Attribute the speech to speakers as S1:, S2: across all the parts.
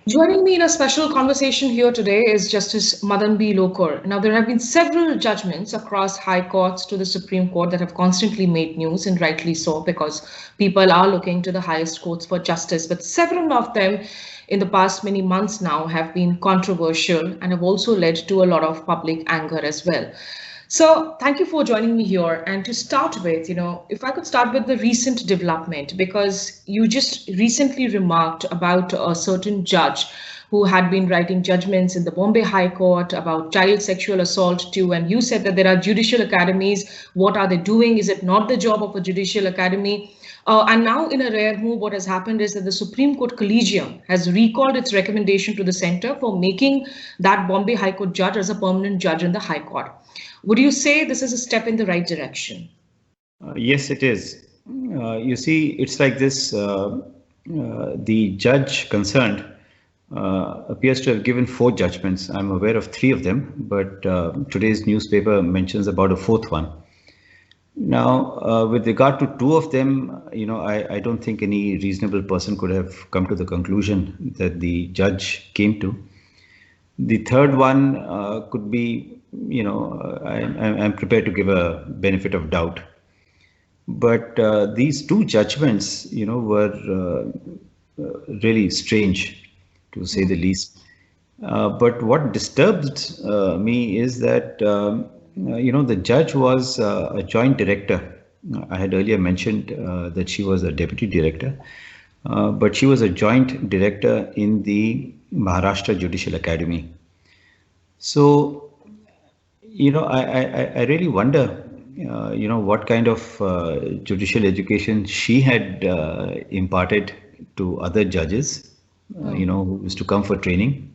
S1: Joining me in a special conversation here today is Justice Madan B. Lokar. Now, there have been several judgments across high courts to the Supreme Court that have constantly made news, and rightly so, because people are looking to the highest courts for justice. But several of them in the past many months now have been controversial and have also led to a lot of public anger as well. So thank you for joining me here. And to start with, if I could start with the recent development, because you just recently remarked about a certain judge who had been writing judgments in the Bombay High Court about child sexual assault too. And you said that there are judicial academies. What are they doing? Is it not the job of a judicial academy? And now, in a rare move, what has happened is that the Supreme Court Collegium has recalled its recommendation to the center for making that Bombay High Court judge as a permanent judge in the High Court. Would you say this is a step in the right direction?
S2: Yes, it is. You see, it's like this. The judge concerned appears to have given 4 judgments. I'm aware of 3 of them, but today's newspaper mentions about a 4th one. Now, with regard to 2 of them, I don't think any reasonable person could have come to the conclusion that the judge came to. The 3rd one could be, I'm prepared to give a benefit of doubt. But these 2 judgments, were really strange, to say the least. But what disturbed me is that, the judge was a joint director. I had earlier mentioned that she was a deputy director, but she was a joint director in the Maharashtra Judicial Academy. So, I really wonder, what kind of judicial education she had imparted to other judges, who used to come for training,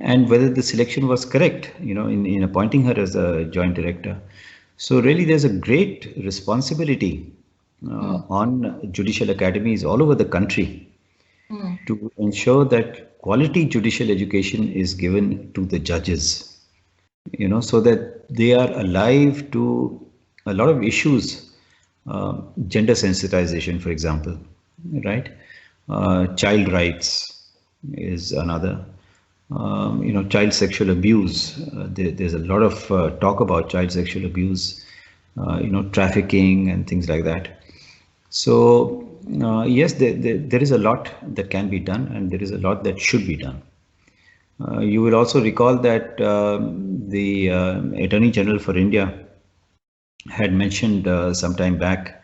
S2: and whether the selection was correct, in appointing her as a joint director. So really, there's a great responsibility on judicial academies all over the country to ensure that quality judicial education is given to the judges, so that they are alive to a lot of issues, gender sensitization, for example, right? Child rights is another. Child sexual abuse. There's a lot of talk about child sexual abuse, trafficking and things like that. So yes, there is a lot that can be done, and there is a lot that should be done. You will also recall that the Attorney General for India had mentioned some time back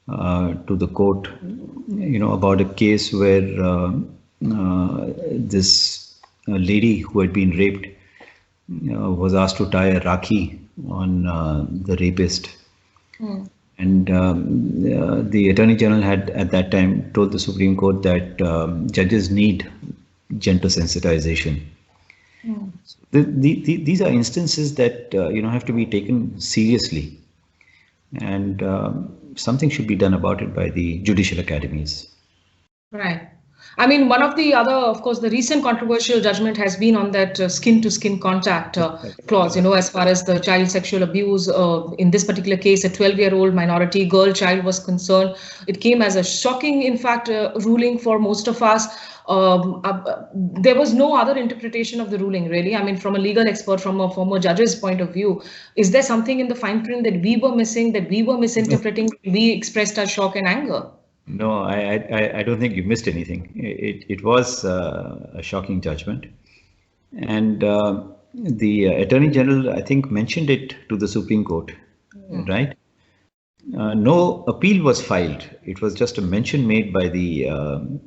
S2: to the court, about a case where this lady who had been raped was asked to tie a rakhi on the rapist. And the Attorney General had at that time told the Supreme Court that judges need gender sensitization. So these are instances that have to be taken seriously, and something should be done about it by the judicial academies.
S1: Right. I mean, one of the other, of course, the recent controversial judgment has been on that skin-to-skin contact clause, as far as the child sexual abuse. In this particular case, a 12-year-old minority girl child was concerned. It came as a shocking, in fact, ruling for most of us. There was no other interpretation of the ruling, really. I mean, from a legal expert, from a former judge's point of view, is there something in the fine print that we were missing, that we were misinterpreting? We expressed our shock and anger.
S2: No, I don't think you missed anything. It was a shocking judgment, and the Attorney General, I think, mentioned it to the Supreme Court, right? No appeal was filed. It was just a mention made by the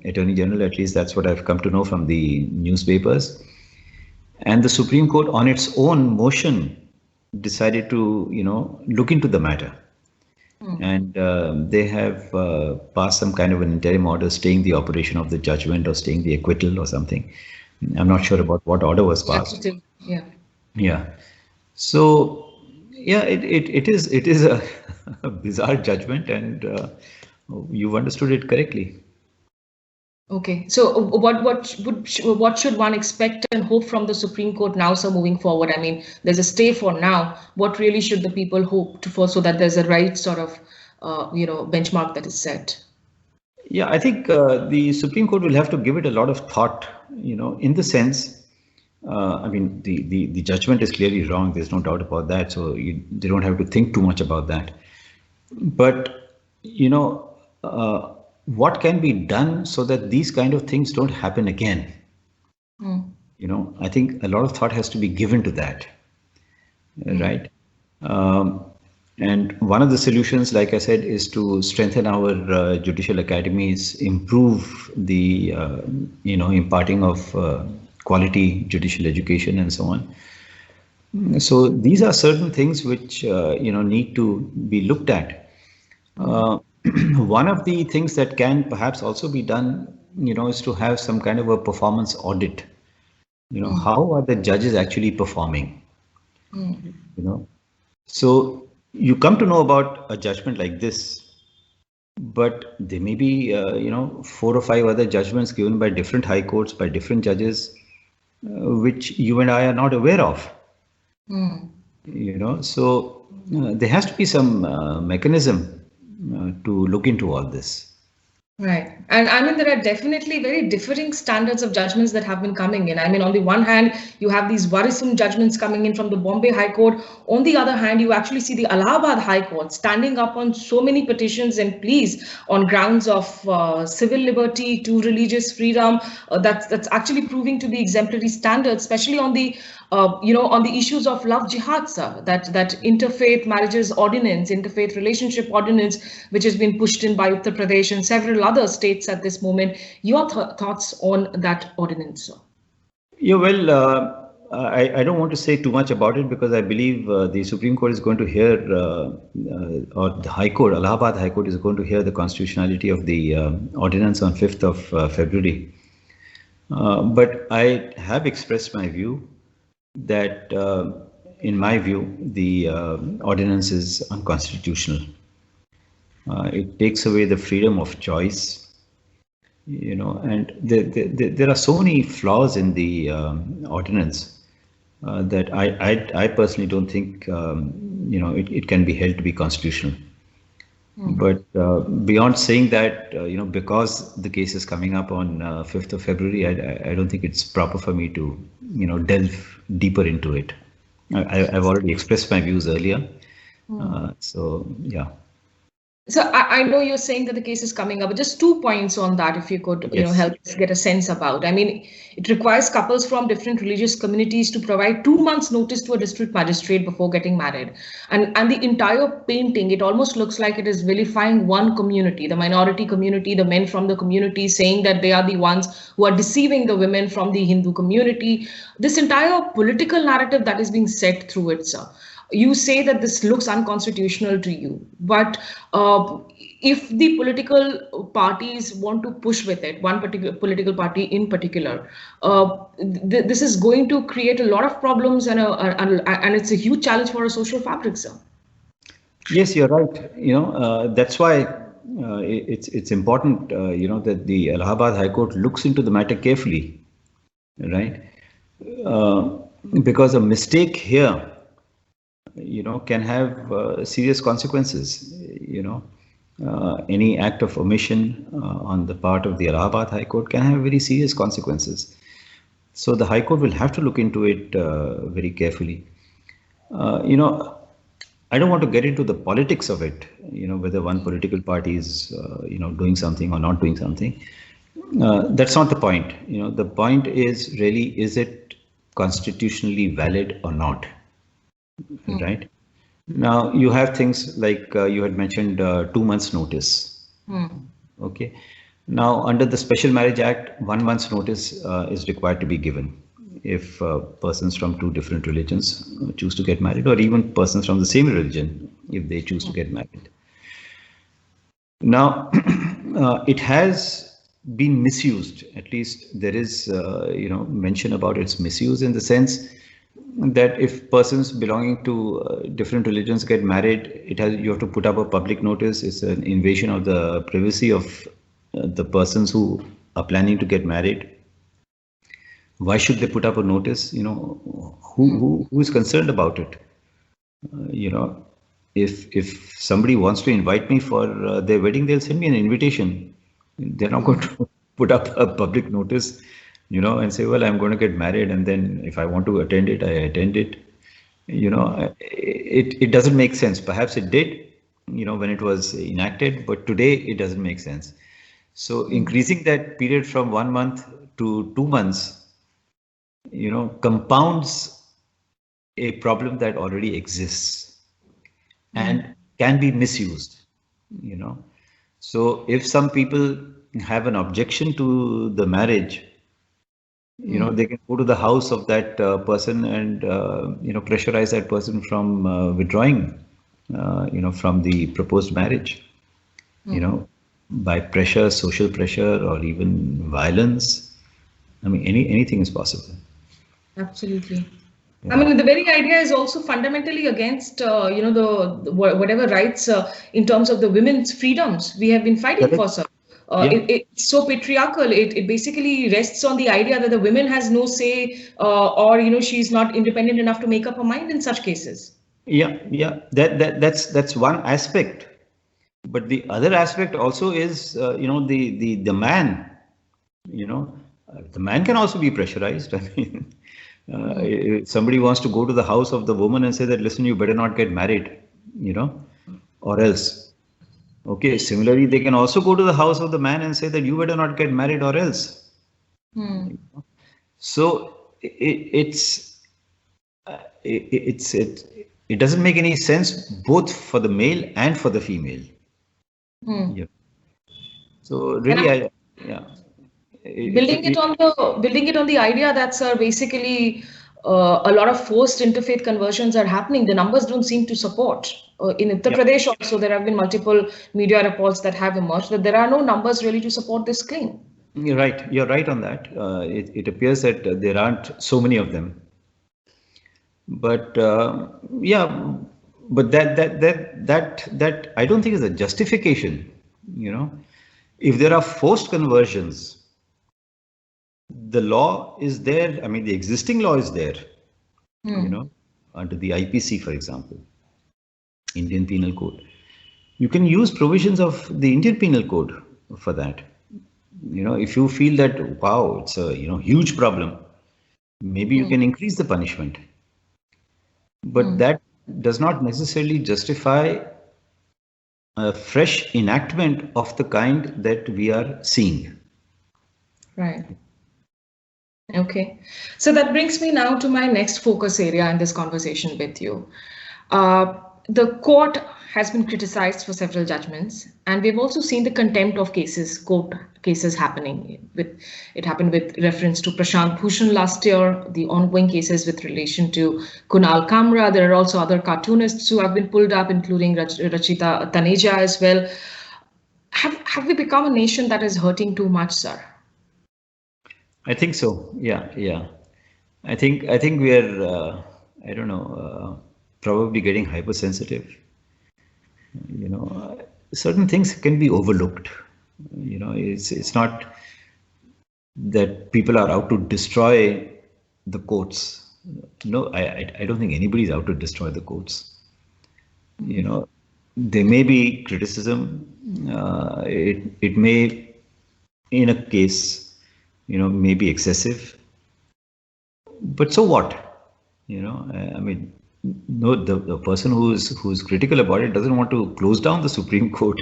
S2: Attorney General. At least that's what I've come to know from the newspapers. And the Supreme Court, on its own motion, decided to, look into the matter. And they have passed some kind of an interim order staying the operation of the judgment or staying the acquittal or something. I'm not sure about what order was passed.
S1: Yeah.
S2: Yeah. So yeah, it is a bizarre judgment, and you've understood it correctly.
S1: Okay, so what should one expect and hope from the Supreme Court now, sir, moving forward? I mean, there's a stay for now. What really should the people hope for, so that there's a right sort of benchmark that is set?
S2: Yeah, I think the Supreme Court will have to give it a lot of thought, in the sense, I mean, the judgment is clearly wrong. There's no doubt about that. So they don't have to think too much about that. But, what can be done so that these kind of things don't happen again? I think a lot of thought has to be given to that, right? And one of the solutions, like I said, is to strengthen our judicial academies, improve the, imparting of quality judicial education and so on. So these are certain things which, need to be looked at. One of the things that can perhaps also be done, is to have some kind of a performance audit. How are the judges actually performing? So you come to know about a judgment like this, but there may be, 4 or 5 other judgments given by different high courts, by different judges, which you and I are not aware of. So there has to be some mechanism to look into all this.
S1: Right. And I mean, there are definitely very differing standards of judgments that have been coming in. I mean, on the one hand, you have these worrisome judgments coming in from the Bombay High Court. On the other hand, you actually see the Allahabad High Court standing up on so many petitions and pleas on grounds of civil liberty to religious freedom. That's actually proving to be exemplary standards, especially on the on the issues of love jihad, sir, that interfaith marriages ordinance, interfaith relationship ordinance, which has been pushed in by Uttar Pradesh and several other states at this moment. Your thoughts on that ordinance, sir?
S2: Yeah, well, I don't want to say too much about it because I believe the Supreme Court is going to hear, or the High Court, Allahabad High Court is going to hear the constitutionality of the ordinance on 5th of February. But I have expressed my view that, in my view, the ordinance is unconstitutional. It takes away the freedom of choice, and there are so many flaws in the ordinance that I personally don't think, it can be held to be constitutional. But beyond saying that, because the case is coming up on 5th of February, I don't think it's proper for me to, delve deeper into it. I've already expressed my views earlier. So, yeah.
S1: So I know you're saying that the case is coming up, but just 2 points on that, if you could,
S2: Yes.
S1: help us get a sense about. I mean, it requires couples from different religious communities to provide 2 months notice to a district magistrate before getting married. And the entire painting, it almost looks like it is vilifying one community, the minority community, the men from the community, saying that they are the ones who are deceiving the women from the Hindu community. This entire political narrative that is being set through it, sir. You say that this looks unconstitutional to you, but if the political parties want to push with it, one particular political party in particular, this is going to create a lot of problems, and it's a huge challenge for our social fabric, sir.
S2: Yes, you're right. That's why it's important, that the Allahabad High Court looks into the matter carefully, right? Because a mistake here, can have serious consequences. Any act of omission on the part of the Allahabad High Court can have very serious consequences. So the High Court will have to look into it very carefully. I don't want to get into the politics of it, whether one political party is, doing something or not doing something. That's not the point. The point is really, is it constitutionally valid or not? Right. Now you have things like you had mentioned 2 months notice. Okay. Now under the Special Marriage Act, 1 month's notice is required to be given if persons from 2 different religions choose to get married, or even persons from the same religion if they choose to get married. Now it has been misused. At least there is mention about its misuse, in the sense that if persons belonging to different religions get married, you have to put up a public notice. It's an invasion of the privacy of the persons who are planning to get married. Why should they put up a notice? Who is concerned about it? If somebody wants to invite me for their wedding, they'll send me an invitation. They're not going to put up a public notice, and say, well, I'm going to get married, and then if I want to attend it, I attend it. It doesn't make sense. Perhaps it did, when it was enacted, but today it doesn't make sense. So increasing that period from 1 month to 2 months, compounds a problem that already exists and can be misused, So if some people have an objection to the marriage, they can go to the house of that person and, pressurize that person from withdrawing, from the proposed marriage, by pressure, social pressure, or even violence. I mean, anything is possible.
S1: Absolutely. Yeah. I mean, the very idea is also fundamentally against, the whatever rights in terms of the women's freedoms we have been fighting for, sir. It's so patriarchal. It basically rests on the idea that the woman has no say, or she's not independent enough to make up her mind in such cases.
S2: Yeah. That's one aspect. But the other aspect also is, the man. The man can also be pressurized. I mean, if somebody wants to go to the house of the woman and say that, listen, you better not get married, or else. Okay, similarly, they can also go to the house of the man and say that you better not get married or else. So it doesn't make any sense both for the male and for the female. Yeah. So really,
S1: building it on the idea that, sir, basically a lot of forced interfaith conversions are happening. The numbers don't seem to support. In Uttar Pradesh also, there have been multiple media reports that have emerged that there are no numbers really to support this claim.
S2: You're right on that. It appears that there aren't so many of them. But but that I don't think is a justification. If there are forced conversions, the law is there. I mean, the existing law is there, under the IPC, for example, Indian Penal Code. You can use provisions of the Indian Penal Code for that. If you feel that, wow, it's a huge problem, maybe you can increase the punishment. But that does not necessarily justify a fresh enactment of the kind that we are seeing.
S1: Right. Okay. So that brings me now to my next focus area in this conversation with you. The court has been criticized for several judgments, and we've also seen the contempt of court cases happening. It happened with reference to Prashant Bhushan last year, the ongoing cases with relation to Kunal Kamra. There are also other cartoonists who have been pulled up, including Rachita Taneja as well. Have we become a nation that is hurting too much, sir?
S2: I think so. Yeah. I think we are, I don't know, probably getting hypersensitive. Certain things can be overlooked. It's not that people are out to destroy the courts. No, I don't think anybody's out to destroy the courts. There may be criticism. It may, in a case, may be excessive. But so what? I mean, no, the person who's critical about it doesn't want to close down the Supreme Court.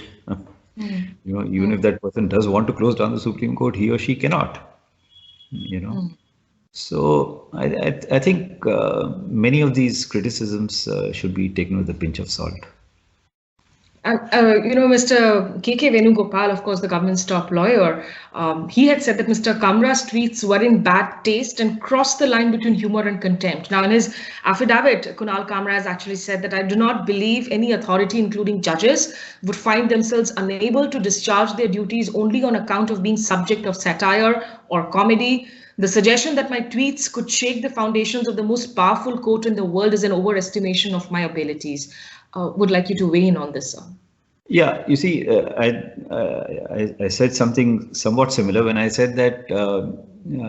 S2: Even if that person does want to close down the Supreme Court, he or she cannot. So I think many of these criticisms should be taken with a pinch of salt.
S1: Mr. K.K. Venugopal, of course, the government's top lawyer, he had said that Mr. Kamra's tweets were in bad taste and crossed the line between humor and contempt. Now, in his affidavit, Kunal Kamra has actually said that I do not believe any authority, including judges, would find themselves unable to discharge their duties only on account of being subject of satire or comedy. The suggestion that my tweets could shake the foundations of the most powerful court in the world is an overestimation of my abilities. Would like you to weigh in on this, sir.
S2: Yeah, you see, I said something somewhat similar when I said that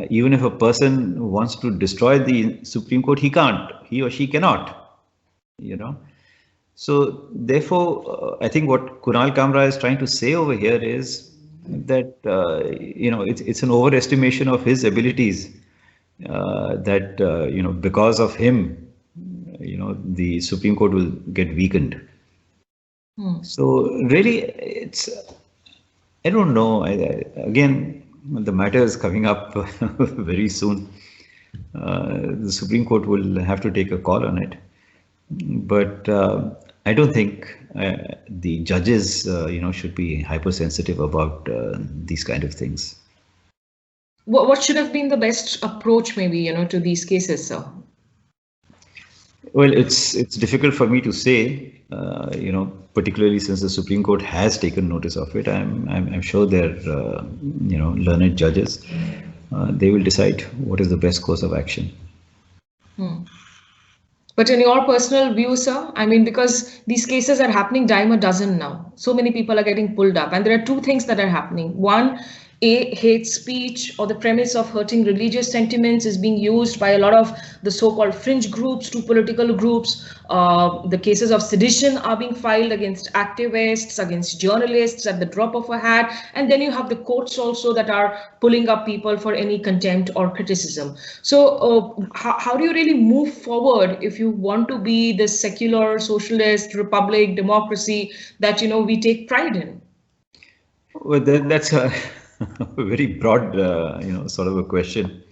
S2: even if a person wants to destroy the Supreme Court, he can't. He or she cannot. So therefore, I think what Kunal Kamra is trying to say over here is that it's an overestimation of his abilities, that because of him, the Supreme Court will get weakened. So really, I don't know. Again, the matter is coming up very soon. The Supreme Court will have to take a call on it. But I don't think the judges, should be hypersensitive about these kind of things.
S1: What should have been the best approach, maybe, to these cases, sir?
S2: Well, it's difficult for me to say, particularly since the Supreme Court has taken notice of it. I'm sure they're, learned judges. They will decide what is the best course of action.
S1: But in your personal view, sir, I mean, because these cases are happening dime a dozen now. So many people are getting pulled up, and there are two things that are happening. One, hate speech or the premise of hurting religious sentiments is being used by a lot of the so-called fringe groups to political groups. The cases of sedition are being filed against activists, against journalists at the drop of a hat. And then you have the courts also that are pulling up people for any contempt or criticism. So how do you really move forward if you want to be the secular, socialist, republic, democracy that, we take pride in?
S2: Well, that's a very broad, sort of a question.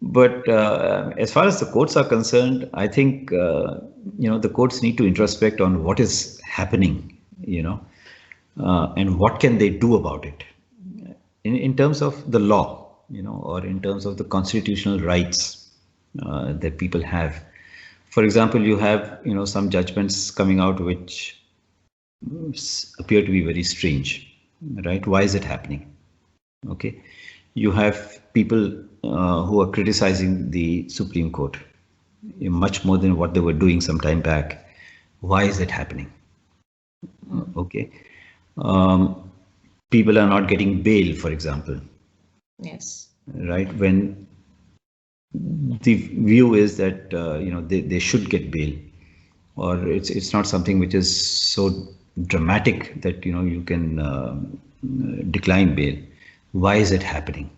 S2: But as far as the courts are concerned, I think, the courts need to introspect on what is happening, and what can they do about it in terms of the law, or in terms of the constitutional rights that people have. For example, you have, some judgments coming out which appear to be very strange, right? Why is it happening? Okay, you have people who are criticizing the Supreme Court much more than what they were doing some time back. Why is it happening? Okay, people are not getting bail, for example.
S1: Yes.
S2: Right, when the view is that they should get bail, or it's not something which is so dramatic that you can decline bail. Why is it happening?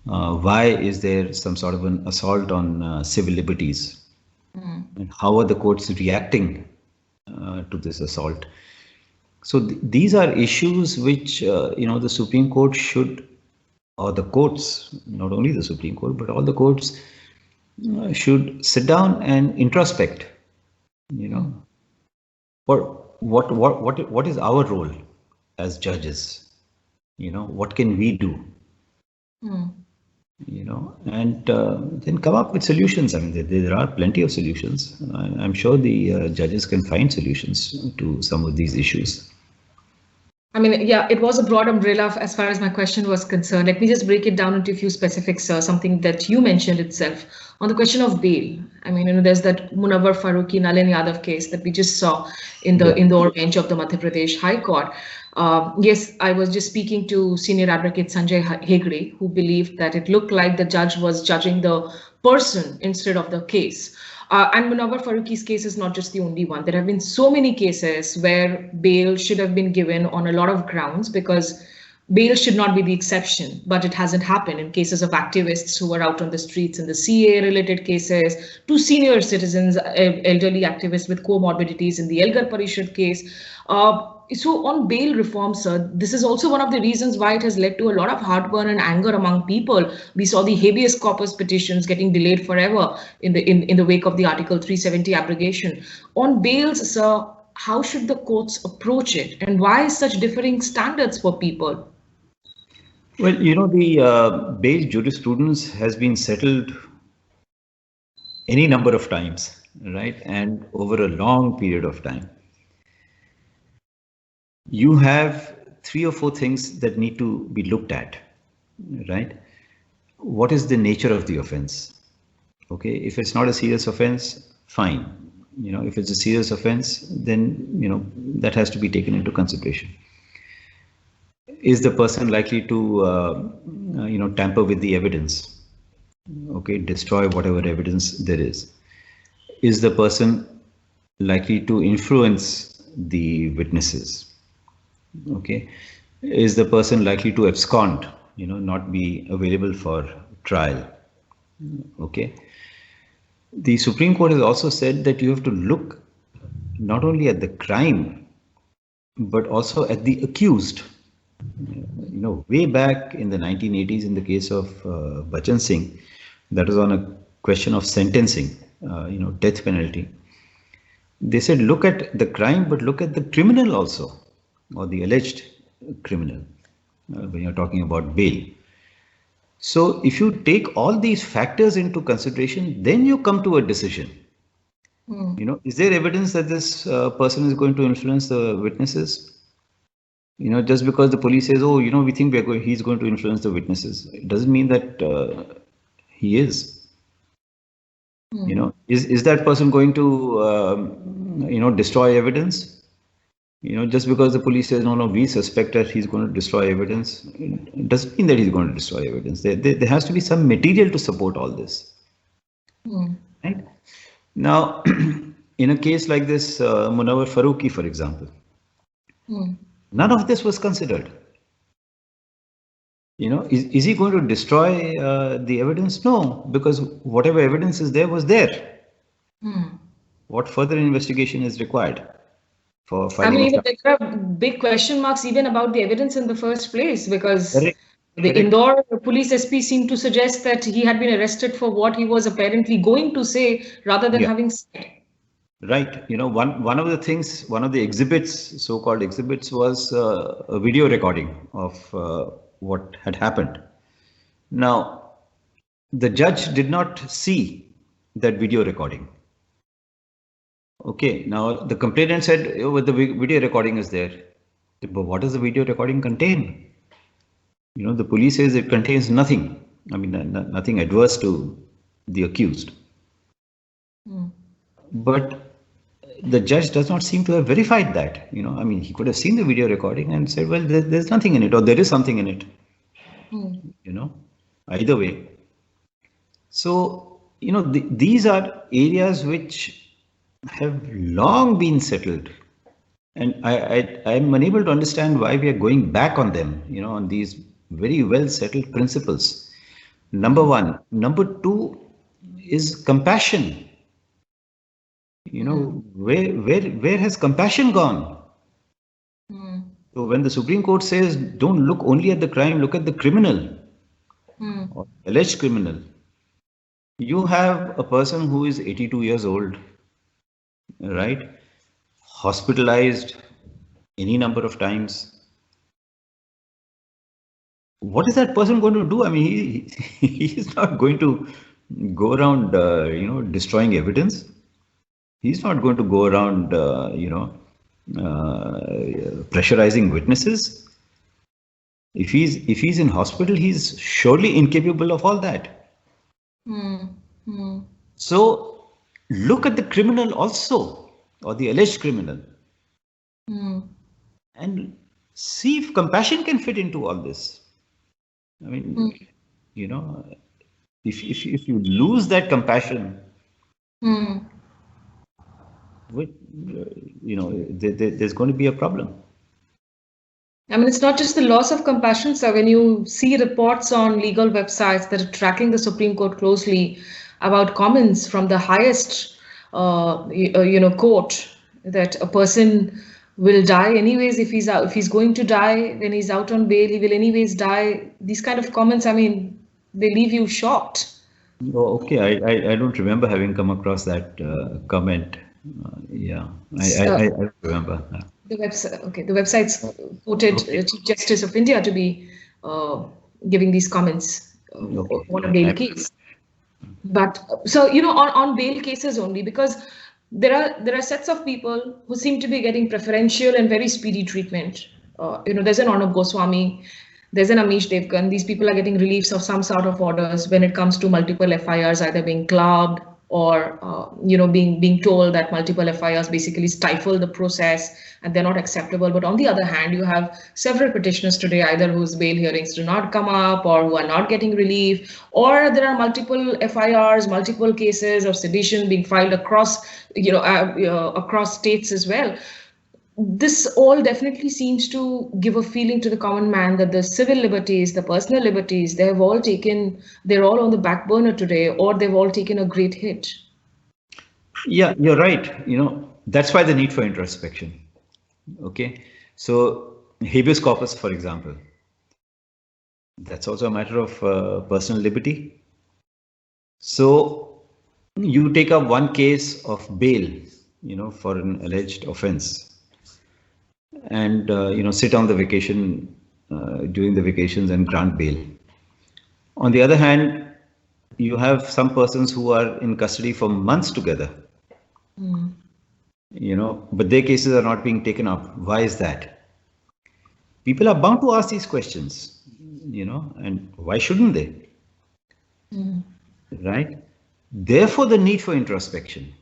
S2: Why is there some sort of an assault on civil liberties? And how are the courts reacting to this assault? So these are issues which the Supreme Court should, or the courts, not only the Supreme Court, but all the courts should sit down and introspect. What is our role as judges? What can we do? And then come up with solutions. I mean, there are plenty of solutions. I'm sure the judges can find solutions to some of these issues.
S1: I mean, yeah, it was a broad umbrella as far as my question was concerned. Let me just break it down into a few specifics, something that you mentioned itself. On the question of bail, I mean, there's that Munawar Farooqi, Nalin Yadav case that we just saw in the bench of the Madhya Pradesh High Court. Yes, I was just speaking to senior advocate Sanjay Hegde, who believed that it looked like the judge was judging the person instead of the case. And Munawar Farooqi's case is not just the only one. There have been so many cases where bail should have been given on a lot of grounds, because bail should not be the exception, but it hasn't happened in cases of activists who were out on the streets in the CA related cases, to senior citizens, elderly activists with comorbidities in the Elgar Parishad case. So on bail reform, sir, this is also one of the reasons why it has led to a lot of heartburn and anger among people. We saw the habeas corpus petitions getting delayed forever in the wake of the Article 370 abrogation. On bails, sir, how should the courts approach it, and why such differing standards for people?
S2: Well, the bail jurisprudence has been settled any number of times, right? And over a long period of time. You have 3 or 4 things that need to be looked at, right? What is the nature of the offense? Okay, if it's not a serious offense, fine. If it's a serious offense, then, that has to be taken into consideration. Is the person likely to, tamper with the evidence? Okay, destroy whatever evidence there is. Is the person likely to influence the witnesses? okay, is the person likely to abscond, not be available for trial? Okay. The Supreme Court has also said that you have to look not only at the crime, but also at the accused. Way back in the 1980s, in the case of Bachan Singh, that was on a question of sentencing, death penalty. They said, look at the crime, but look at the criminal also, or the alleged criminal, when you're talking about bail. So if you take all these factors into consideration, then you come to a decision. Is there evidence that this person is going to influence the witnesses? Just because the police says, oh, we think he's going to influence the witnesses, it doesn't mean that he is. Is that person going to, destroy evidence? Just because the police says, no, we suspect that he's going to destroy evidence, it doesn't mean that he's going to destroy evidence. There has to be some material to support all this. Right? Now, in a case like this, Munawar Farooqi, for example, none of this was considered. Is he going to destroy the evidence? No, because whatever evidence is there was there. What further investigation is required for filing?
S1: There are big question marks even about the evidence in the first place, because the Indore police SP seemed to suggest that he had been arrested for what he was apparently going to say rather than having said.
S2: Right. One of the things, one of the exhibits, so-called exhibits, was a video recording of what had happened. Now, the judge did not see that video recording. Okay. Now, the complainant said, oh, the video recording is there. But what does the video recording contain? The police says it contains nothing. Nothing adverse to the accused. But the judge does not seem to have verified that. He could have seen the video recording and said, well, there's nothing in it, or there is something in it. Either way. So, these are areas which have long been settled. And I'm unable to understand why we are going back on them, on these very well settled principles. Number one. Number two is compassion. Where has compassion gone? So when the Supreme Court says, don't look only at the crime, look at the criminal or alleged criminal. You have a person who is 82 years old, right? Hospitalized any number of times. What is that person going to do? He is not going to go around, destroying evidence. He's not going to go around, pressurizing witnesses. If he's in hospital, he's surely incapable of all that. So look at the criminal also, or the alleged criminal, and see if compassion can fit into all this. If you lose that compassion, there's going to be a problem.
S1: It's not just the loss of compassion. So when you see reports on legal websites that are tracking the Supreme Court closely about comments from the highest, court, that a person will die anyways if he's out, if he's going to die when he's out on bail, he will anyways die. These kind of comments, they leave you shocked.
S2: Oh, okay. I don't remember having come across that comment. I remember.
S1: The website's quoted Chief Justice of India to be giving these comments on a bail case. But so on bail cases only, because there are sets of people who seem to be getting preferential and very speedy treatment. There's an Arnab Goswami, there's an Amish Devgan. These people are getting reliefs of some sort of orders when it comes to multiple FIRs either being clubbed or being told that multiple FIRs basically stifle the process and they're not acceptable. But on the other hand, you have several petitioners today either whose bail hearings do not come up or who are not getting relief, or there are multiple FIRs, multiple cases of sedition being filed across across states as well. this all definitely seems to give a feeling to the common man that the civil liberties, the personal liberties, they're all on the back burner today, or they've all taken a great hit.
S2: Yeah, you're right. That's why the need for introspection. Okay. So habeas corpus, for example, that's also a matter of personal liberty. So you take up one case of bail, for an alleged offense, and sit on the vacation during the vacations and grant bail. On the other hand, you have some persons who are in custody for months together, but their cases are not being taken up. Why is that? People are bound to ask these questions, and why shouldn't they? Right? Therefore, the need for introspection.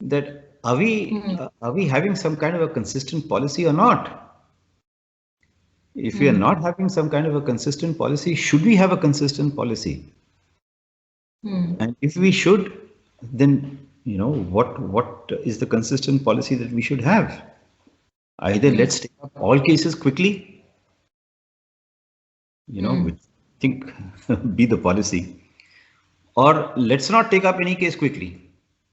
S2: That are we having some kind of a consistent policy or not? If we are not having some kind of a consistent policy, should we have a consistent policy? And if we should, then what is the consistent policy that we should have? Either let's take up all cases quickly, which I think be the policy, or let's not take up any case quickly.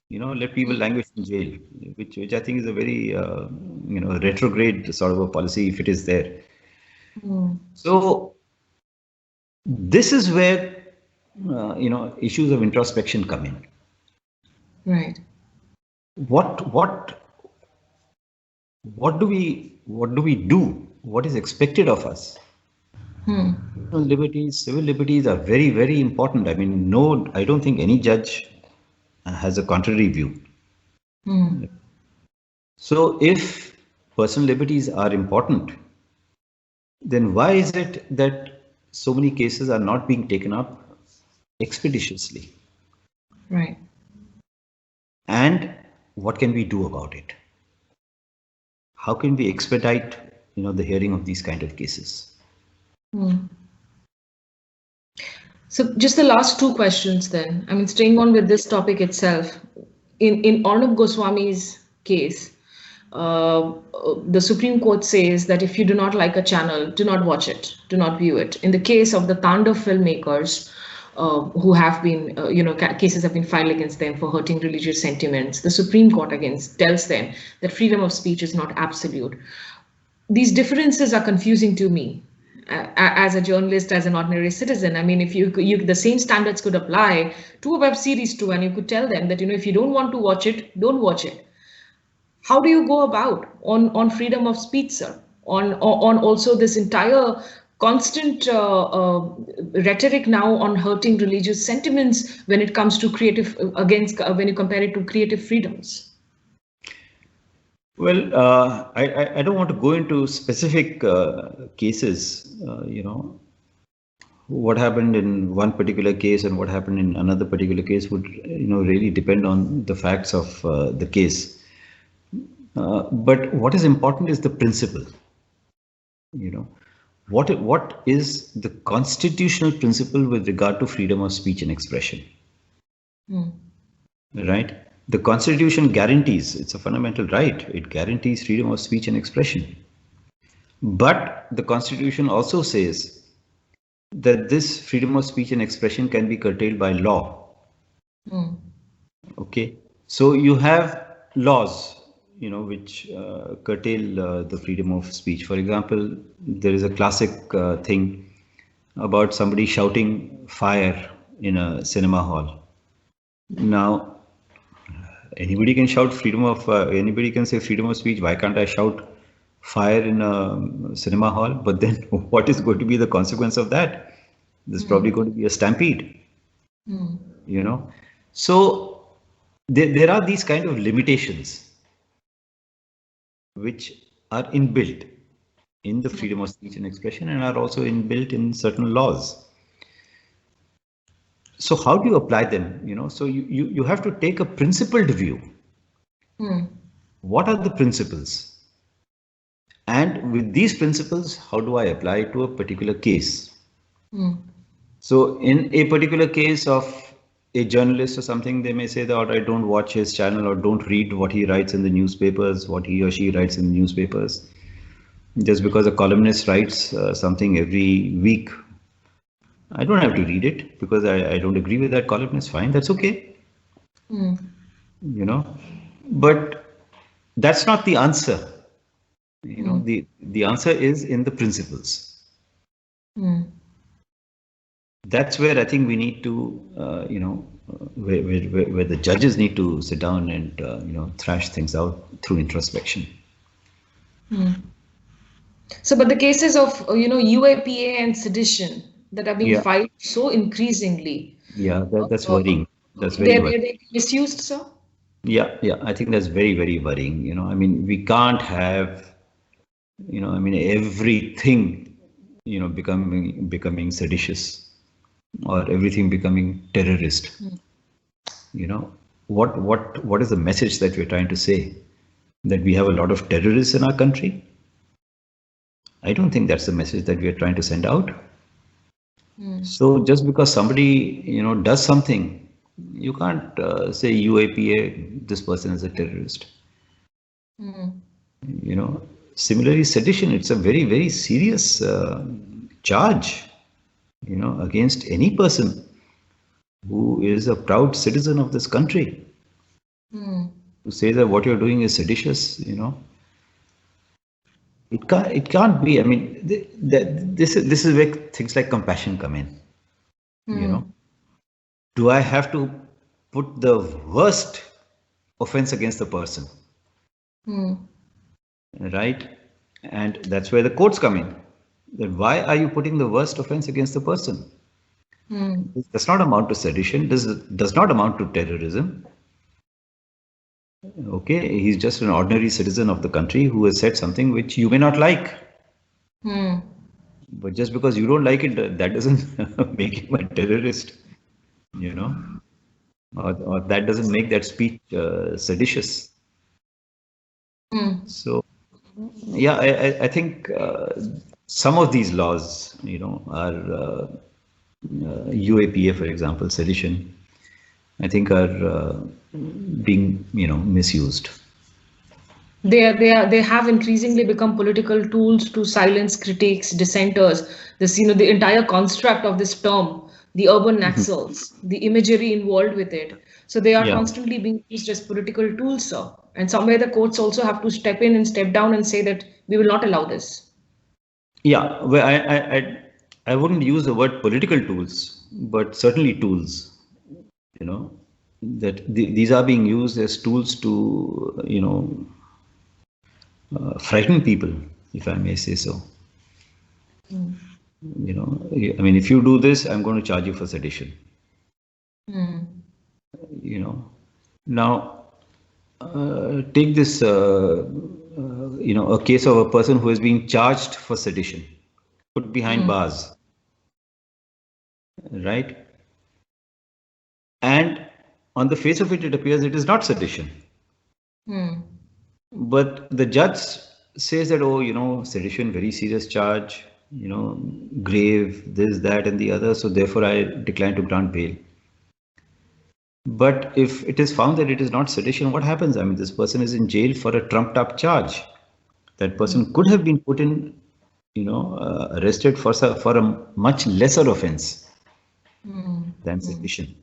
S2: Let people languish in jail, which I think is a very retrograde sort of a policy if it is there. So this is where issues of introspection come in.
S1: Right.
S2: What do we do? What is expected of us? Liberties, civil liberties are very, very important. I mean, I don't think any judge has a contrary view. So if personal liberties are important, then why is it that so many cases are not being taken up expeditiously?
S1: Right.
S2: And what can we do about it? How can we expedite, the hearing of these kind of cases?
S1: So just the last two questions then. I mean, staying on with this topic itself, in Arnab Goswami's case, the Supreme Court says that if you do not like a channel, do not watch it, do not view it. In the case of the Tandav filmmakers, who have been, cases have been filed against them for hurting religious sentiments, the Supreme Court again tells them that freedom of speech is not absolute. These differences are confusing to me. As a journalist, as an ordinary citizen. I mean, if the same standards could apply to a web series too, and you could tell them that, if you don't want to watch it, don't watch it. How do you go about on freedom of speech, sir? On also this entire constant rhetoric now on hurting religious sentiments when it comes to when you compare it to creative freedoms?
S2: Well, I don't want to go into specific cases, what happened in one particular case and what happened in another particular case would, really depend on the facts of the case. But what is important is the principle, what is the constitutional principle with regard to freedom of speech and expression, right? The Constitution guarantees, it's a fundamental right, it guarantees freedom of speech and expression. But the Constitution also says that this freedom of speech and expression can be curtailed by law. Okay, so you have laws, which curtail the freedom of speech. For example, there is a classic thing about somebody shouting fire in a cinema hall. Now, anybody can shout anybody can say freedom of speech. Why can't I shout fire in a cinema hall? But then what is going to be the consequence of that? There's probably going to be a stampede, So there are these kind of limitations which are inbuilt in the freedom of speech and expression and are also inbuilt in certain laws. So how do you apply them? So you have to take a principled view. What are the principles? And with these principles, how do I apply it to a particular case? So in a particular case of a journalist or something, they may say that, all right, don't watch his channel or don't read what he writes in the newspapers, what he or she writes in the newspapers. Just because a columnist writes something every week, I don't have to read it because I don't agree with that columnist. Fine, that's okay. You know, but that's not the answer. You know, the answer is in the principles. That's where I think we need to, you know, where the judges need to sit down and, you know, thrash things out through introspection.
S1: So, but the cases of, you know, UAPA and sedition that are being filed so increasingly.
S2: Yeah, that's worrying. That's very worrying.
S1: They're misused, sir?
S2: Yeah, I think that's very, very worrying. You know, I mean, we can't have, you know, I mean, everything, you know, becoming seditious or everything becoming terrorist. You know, what is the message that we're trying to say? That we have a lot of terrorists in our country? I don't think that's the message that we are trying to send out. So just because somebody, you know, does something, you can't say UAPA, this person is a terrorist. You know, similarly, sedition, it's a very, very serious charge, you know, against any person who is a proud citizen of this country. To say that what you're doing is seditious, you know, it can't be. I mean, this is where things like compassion come in. You know, do I have to put the worst offense against the person? Right? And that's where the courts come in. That why are you putting the worst offense against the person? This does not amount to sedition. This does not amount to terrorism. Okay, he's just an ordinary citizen of the country who has said something which you may not like. But just because you don't like it, that doesn't make him a terrorist, you know, or that doesn't make that speech seditious. So, yeah, I think some of these laws, you know, are UAPA, for example, sedition, I think are being, you know, misused.
S1: They have increasingly become political tools to silence critics, dissenters. This, you know, the entire construct of this term, the urban Naxals, the imagery involved with it. So they are constantly being used as political tools, sir. And somewhere the courts also have to step in and step down and say that we will not allow this.
S2: Yeah, well, I wouldn't use the word political tools, but certainly tools. You know, that these are being used as tools to, you know, frighten people, if I may say so. You know, I mean, if you do this, I'm going to charge you for sedition. You know, now take this, you know, a case of a person who is being charged for sedition, put behind bars, right? And on the face of it, it appears it is not sedition. But the judge says that, oh, you know, sedition, very serious charge, you know, grave, this, that, and the other. So therefore, I decline to grant bail. But if it is found that it is not sedition, what happens? I mean, this person is in jail for a trumped up charge. That person could have been put in, you know, arrested for a much lesser offense than sedition.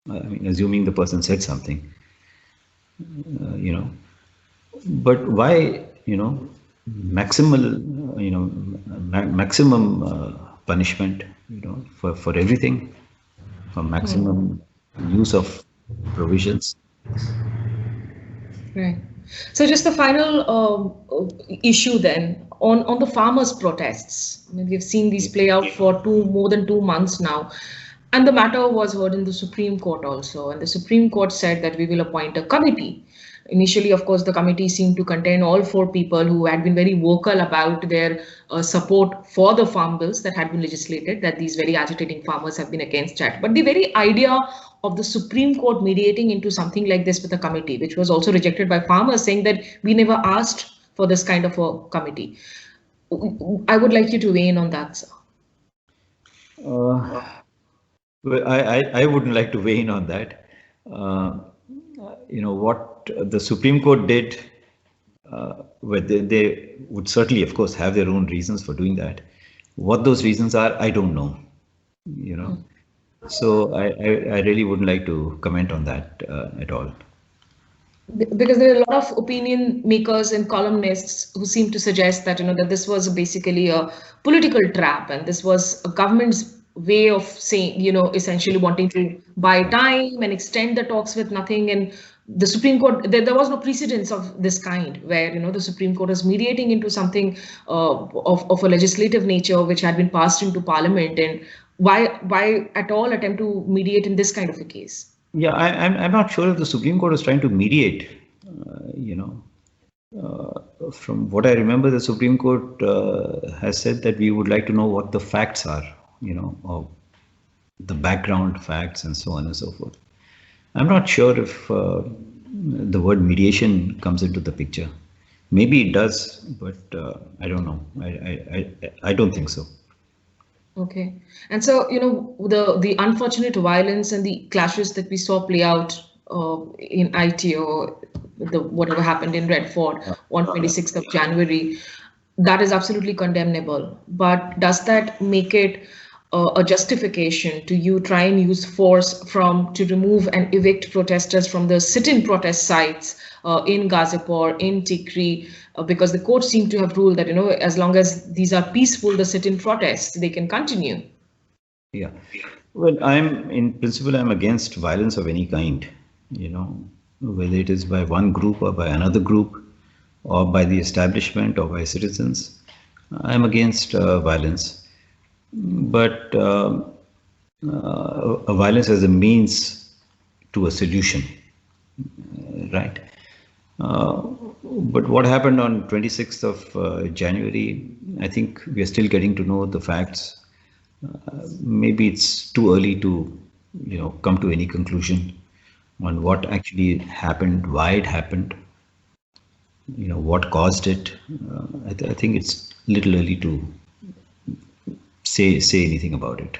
S2: I mean, assuming the person said something, you know. But why, you know, maximum punishment, you know, for everything, for maximum use of provisions.
S1: Right. So just the final issue then on the farmers' protests. I mean, we've seen these play out for more than 2 months now. And the matter was heard in the Supreme Court also. And the Supreme Court said that we will appoint a committee. Initially, of course, the committee seemed to contain all 4 people who had been very vocal about their support for the farm bills that had been legislated, that these very agitating farmers have been against that. But the very idea of the Supreme Court mediating into something like this with a committee, which was also rejected by farmers, saying that we never asked for this kind of a committee. I would like you to weigh in on that, sir.
S2: Well, I wouldn't like to weigh in on that. Uh, what the Supreme Court did, well, they would certainly, of course, have their own reasons for doing that. What those reasons are, I don't know. You know, so I really wouldn't like to comment on that at all.
S1: Because there are a lot of opinion makers and columnists who seem to suggest that that this was basically a political trap, and this was a government's way of saying, essentially wanting to buy time and extend the talks with nothing. And the Supreme Court, there was no precedence of this kind, where the Supreme Court was mediating into something of a legislative nature which had been passed into Parliament. And why at all attempt to mediate in this kind of a case?
S2: Yeah, I'm not sure if the Supreme Court is trying to mediate. From what I remember, the Supreme Court has said that we would like to know what the facts are, or the background facts and so on and so forth. I'm not sure if the word mediation comes into the picture. Maybe it does, but I don't know. I don't think so.
S1: Okay. And so, the unfortunate violence and the clashes that we saw play out in ITO, whatever happened in Redford on 26th of January, that is absolutely condemnable. But does that make it a justification to you try and use force to remove and evict protesters from the sit-in protest sites in Ghazipur, in Tikri, because the court seemed to have ruled that, as long as these are peaceful, the sit-in protests, they can continue.
S2: Yeah. Well, in principle, I'm against violence of any kind, whether it is by one group or by another group or by the establishment or by citizens. I'm against violence. But violence as a means to a solution, right? But what happened on 26th of January, I think we are still getting to know the facts. Maybe it's too early to, come to any conclusion on what actually happened, why it happened, what caused it. I think it's a little early to say anything about it.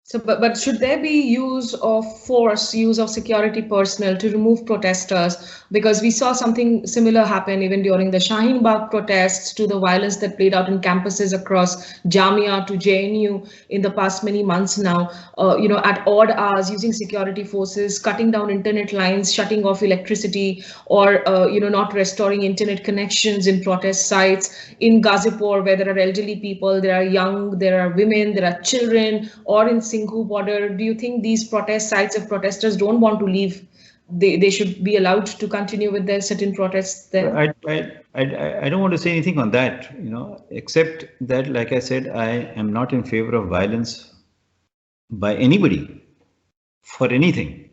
S1: So, but should there be use of force, use of security personnel to remove protesters? Because we saw something similar happen even during the Shaheen Bagh protests, to the violence that played out in campuses across Jamia to JNU in the past many months now. At odd hours, using security forces, cutting down internet lines, shutting off electricity, or not restoring internet connections in protest sites in Ghazipur, where there are elderly people, there are young, there are women, there are children, or in Singhu border. Do you think these protest sites, if protesters don't want to leave, they should be allowed to continue with their sit-in protests there?
S2: I don't want to say anything on that, except that, like I said, I am not in favor of violence by anybody for anything,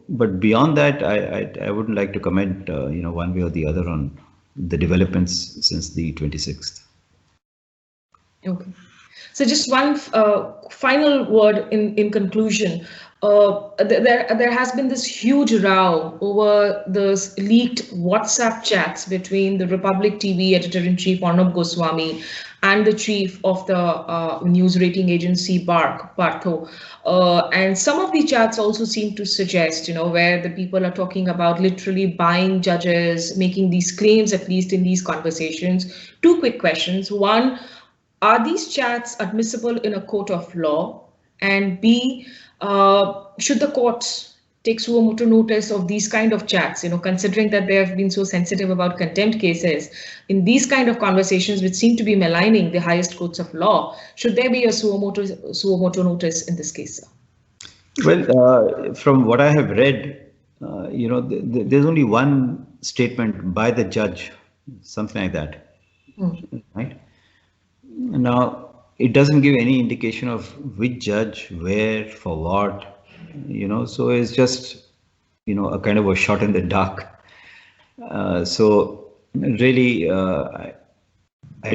S2: but beyond that, I wouldn't like to comment, one way or the other on the developments since the 26th.
S1: Okay. So just one final word in conclusion. There has been this huge row over the leaked WhatsApp chats between the Republic TV editor-in-chief Arnab Goswami and the chief of the news rating agency Partho. And some of the chats also seem to suggest, where the people are talking about literally buying judges, making these claims, at least in these conversations. Two quick questions. One, are these chats admissible in a court of law? And B, should the courts take suo motu notice of these kind of chats, considering that they have been so sensitive about contempt cases? In these kind of conversations, which seem to be maligning the highest courts of law, should there be a suo motu notice in this case, sir?
S2: Well, from what I have read, there's only one statement by the judge, something like that, right? Now, it doesn't give any indication of which judge, where, for what, so it's just, a kind of a shot in the dark. So really, I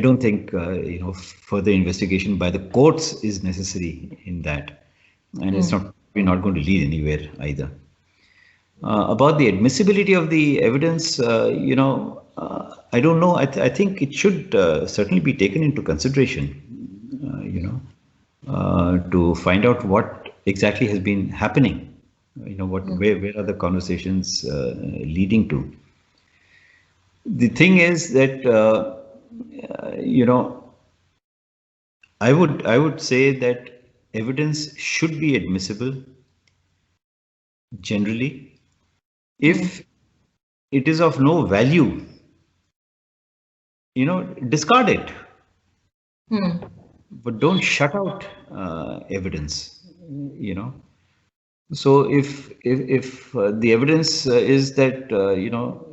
S2: don't think, further investigation by the courts is necessary in that. And we're not going to lead anywhere either. About the admissibility of the evidence, I don't know. I think it should certainly be taken into consideration. to find out what exactly has been happening. Where are the conversations leading to? The thing is that I would say that evidence should be admissible generally. If it is of no value, discard it. But don't shut out evidence. So if the evidence is that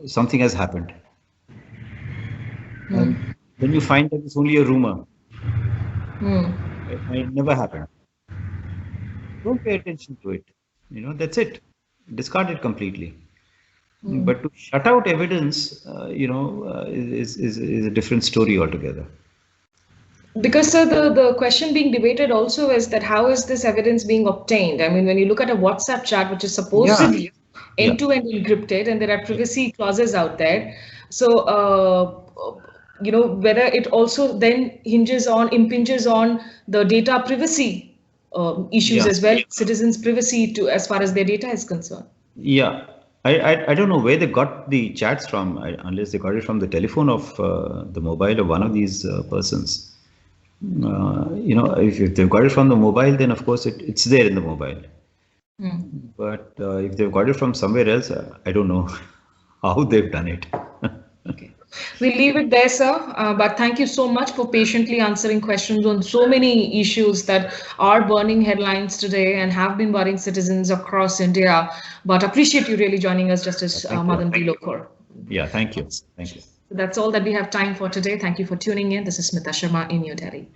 S2: something has happened, and then you find that it's only a rumor, it never happened, don't pay attention to it. That's it. Discard it completely. But to shut out evidence, is a different story altogether.
S1: Because sir, the question being debated also is that how is this evidence being obtained? I mean, when you look at a WhatsApp chat, which is supposedly end-to-end encrypted, and there are privacy clauses out there. So, whether it also then impinges on the data privacy issues as well, citizens' privacy as far as their data is concerned.
S2: Yeah. I don't know where they got the chats from, unless they got it from the telephone of the mobile of one of these persons. If they've got it from the mobile, then of course it's there in the mobile. But if they've got it from somewhere else, I don't know how they've done it.
S1: Okay. We'll leave it there, sir. But thank you so much for patiently answering questions on so many issues that are burning headlines today and have been worrying citizens across India. But appreciate you really joining us, Justice Madan B. Lokar.
S2: Yeah, thank you. Thank you.
S1: That's all that we have time for today. Thank you for tuning in. This is Smita Sharma in New Delhi.